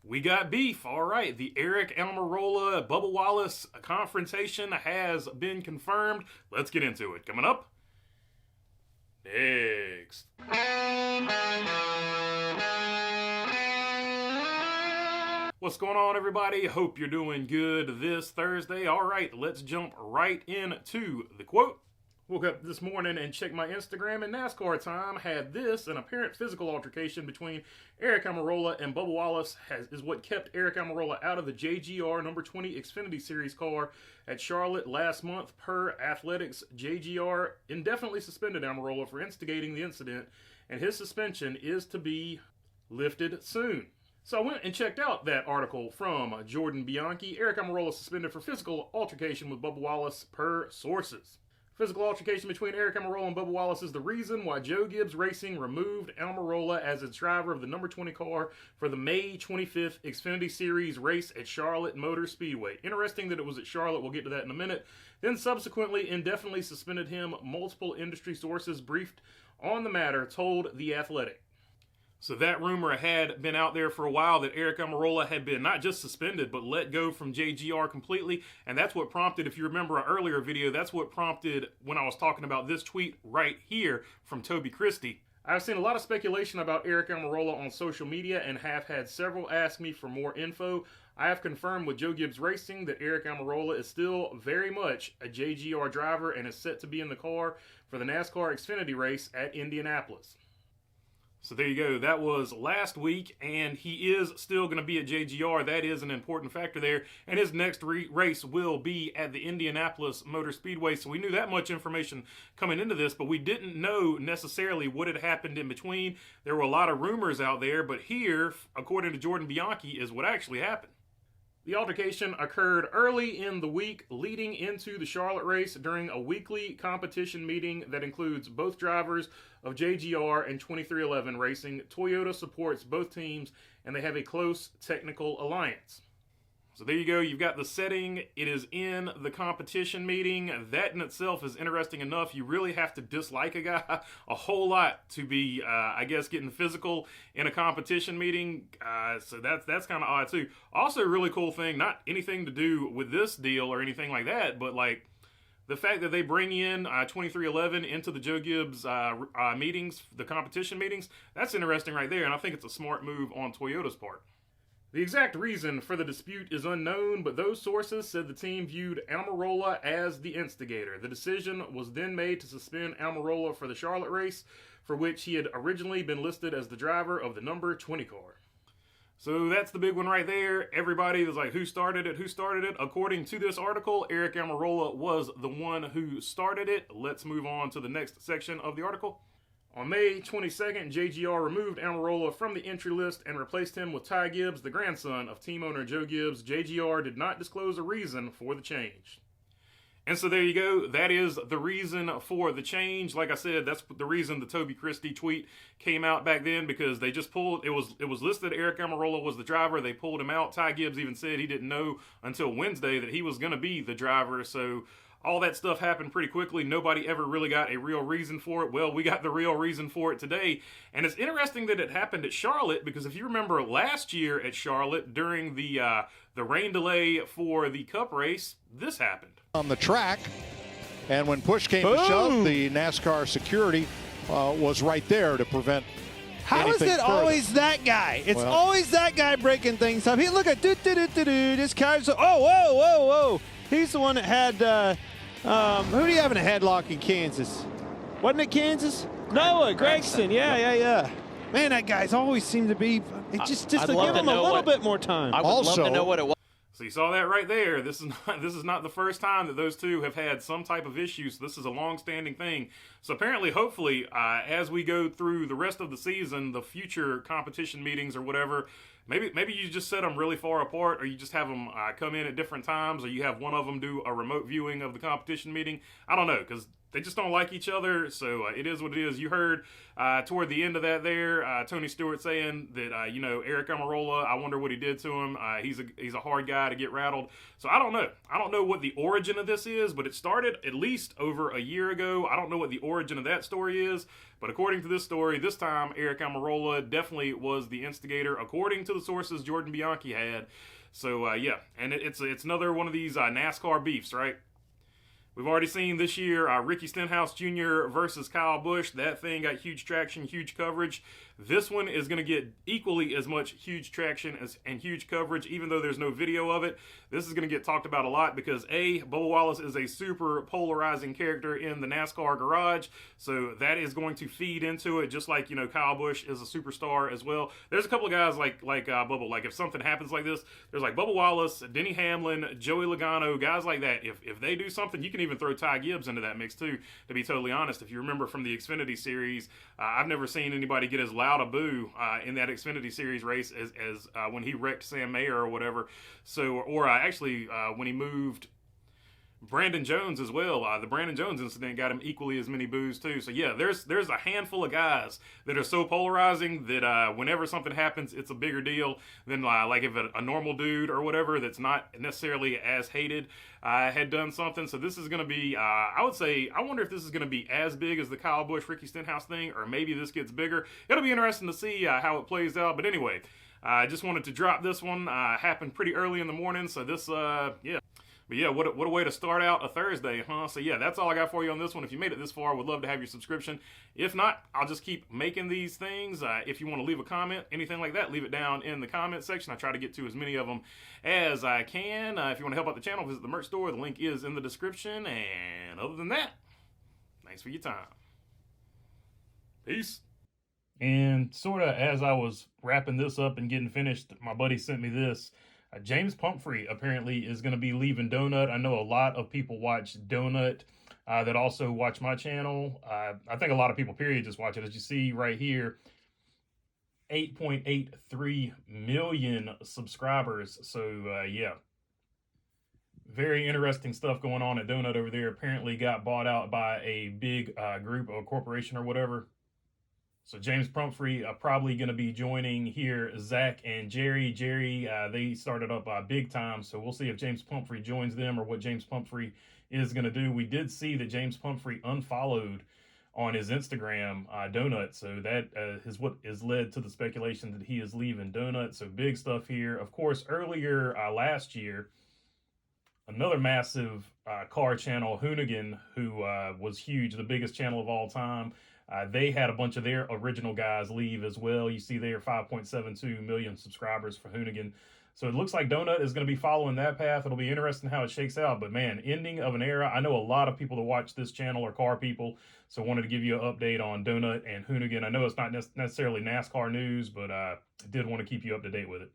We got beef, all right. The Aric Almirola Bubba Wallace confrontation has been confirmed. Let's get into it. Coming up next. What's going on, everybody? Hope you're doing good this Thursday. All right, let's jump right into the quote. Woke up this morning and checked my Instagram, and NASCAR Time had this: an apparent physical altercation between Aric Almirola and Bubba Wallace is what kept Aric Almirola out of the JGR number 20 Xfinity Series car at Charlotte last month. Per Athletics, JGR indefinitely suspended Almirola for instigating the incident, and his suspension is to be lifted soon. So I went and checked out that article from Jordan Bianchi. Aric Almirola suspended for physical altercation with Bubba Wallace per sources. Physical altercation between Aric Almirola and Bubba Wallace is the reason why Joe Gibbs Racing removed Almirola as its driver of the number 20 car for the May 25th Xfinity Series race at Charlotte Motor Speedway. Interesting that it was at Charlotte. We'll get to that in a minute. Then subsequently indefinitely suspended him. Multiple industry sources briefed on the matter told The Athletic. So that rumor had been out there for a while that Aric Almirola had been not just suspended, but let go from JGR completely. And that's what prompted, if you remember an earlier video, that's what prompted when I was talking about this tweet right here from Toby Christie. I've seen a lot of speculation about Aric Almirola on social media and have had several ask me for more info. I have confirmed with Joe Gibbs Racing that Aric Almirola is still very much a JGR driver and is set to be in the car for the NASCAR Xfinity race at Indianapolis. So there you go. That was last week, and he is still going to be at JGR. That is an important factor there. And his next race will be at the Indianapolis Motor Speedway. So we knew that much information coming into this, but we didn't know necessarily what had happened in between. There were a lot of rumors out there, but here, according to Jordan Bianchi, is what actually happened. The altercation occurred early in the week leading into the Charlotte race during a weekly competition meeting that includes both drivers of JGR and 2311 Racing. Toyota supports both teams, and they have a close technical alliance. So there you go. You've got the setting. It is in the competition meeting. That in itself is interesting enough. You really have to dislike a guy a whole lot to be, I guess, getting physical in a competition meeting. So that's kind of odd too. Also, a really cool thing, not anything to do with this deal or anything like that, but like the fact that they bring in 2311 into the Joe Gibbs meetings, the competition meetings, that's interesting right there. And I think it's a smart move on Toyota's part. The exact reason for the dispute is unknown, but those sources said the team viewed Almirola as the instigator. The decision was then made to suspend Almirola for the Charlotte race, for which he had originally been listed as the driver of the number 20 car. So that's the big one right there. Everybody was like, who started it? Who started it? According to this article, Aric Almirola was the one who started it. Let's move on to the next section of the article. On May 22nd, JGR removed Almirola from the entry list and replaced him with Ty Gibbs, the grandson of team owner Joe Gibbs. JGR did not disclose a reason for the change. And so there you go. That is the reason for the change. Like I said, that's the reason the Toby Christie tweet came out back then, because they just pulled, it was listed Aric Almirola was the driver. They pulled him out. Ty Gibbs even said he didn't know until Wednesday that he was going to be the driver. So all that stuff happened pretty quickly. Nobody ever really got a real reason for it. Well, we got the real reason for it today. And it's interesting that it happened at Charlotte, because if you remember last year at Charlotte during the rain delay for the Cup race, this happened. On the track, and when push came to shove, the NASCAR security was right there to prevent How is it further. Always that guy? It's always that guy breaking things up. He look at this car's whoa. He's the one that had who do you have in a headlock in Kansas? Wasn't it Kansas? Noah Gregson. Yeah. Man, that guy's always seemed to be. It just to give him a little bit more time. I would love to know what it was. So you saw that right there. This is not the first time that those two have had some type of issue. So this is a long-standing thing. So apparently, hopefully, as we go through the rest of the season, the future competition meetings or whatever, maybe you just set them really far apart, or you just have them come in at different times, or you have one of them do a remote viewing of the competition meeting. I don't know, because they just don't like each other, so it is what it is. You heard toward the end of that there, Tony Stewart saying that, you know, Aric Almirola, I wonder what he did to him. He's a hard guy to get rattled. So I don't know. I don't know what the origin of this is, but it started at least over a year ago. I don't know what the origin of that story is, but according to this story, this time Aric Almirola definitely was the instigator, according to the sources Jordan Bianchi had. So, yeah, and it's another one of these NASCAR beefs, right? We've already seen this year Ricky Stenhouse Jr. versus Kyle Busch. That thing got huge traction, huge coverage. This one is going to get equally as much huge traction and huge coverage, even though there's no video of it. This is going to get talked about a lot because, A, Bubba Wallace is a super polarizing character in the NASCAR garage, so that is going to feed into it, just like, you know, Kyle Busch is a superstar as well. There's a couple of guys like Bubba, like if something happens like this, there's like Bubba Wallace, Denny Hamlin, Joey Logano, guys like that. If they do something, you can even throw Ty Gibbs into that mix too, to be totally honest. If you remember from the Xfinity series, I've never seen anybody get as loud a boo in that Xfinity series race as when he wrecked Sam Mayer or whatever. So, or actually when he moved Brandon Jones as well. The Brandon Jones incident got him equally as many boos too. So yeah, there's a handful of guys that are so polarizing that whenever something happens, it's a bigger deal than like if a normal dude or whatever that's not necessarily as hated had done something. So this is going to be, I would say, I wonder if this is going to be as big as the Kyle Busch, Ricky Stenhouse thing, or maybe this gets bigger. It'll be interesting to see how it plays out. But anyway, I just wanted to drop this one. Happened pretty early in the morning, so this, yeah. But yeah, what a way to start out a Thursday, huh? So yeah, that's all I got for you on this one. If you made it this far, I would love to have your subscription. If not, I'll just keep making these things. If you want to leave a comment, anything like that, leave it down in the comment section. I try to get to as many of them as I can. If you want to help out the channel, visit the merch store. The link is in the description. And other than that, thanks for your time. Peace. And sort of as I was wrapping this up and getting finished, my buddy sent me this. James Pumphrey apparently is going to be leaving Donut. I know a lot of people watch Donut that also watch my channel. I think a lot of people, period, just watch it. As you see right here, 8.83 million subscribers. So, yeah. Very interesting stuff going on at Donut over there. Apparently got bought out by a big group or corporation or whatever. So James Pumphrey probably going to be joining here Zach and Jerry. Jerry, they started up big time, so we'll see if James Pumphrey joins them or what James Pumphrey is going to do. We did see that James Pumphrey unfollowed on his Instagram Donut, so that is what has led to the speculation that he is leaving Donut. So big stuff here. Of course, earlier last year, another massive car channel, Hoonigan, who was huge, the biggest channel of all time, they had a bunch of their original guys leave as well. You see there 5.72 million subscribers for Hoonigan. So it looks like Donut is going to be following that path. It'll be interesting how it shakes out. But man, ending of an era. I know a lot of people that watch this channel are car people. So wanted to give you an update on Donut and Hoonigan. I know it's not necessarily NASCAR news, but I did want to keep you up to date with it.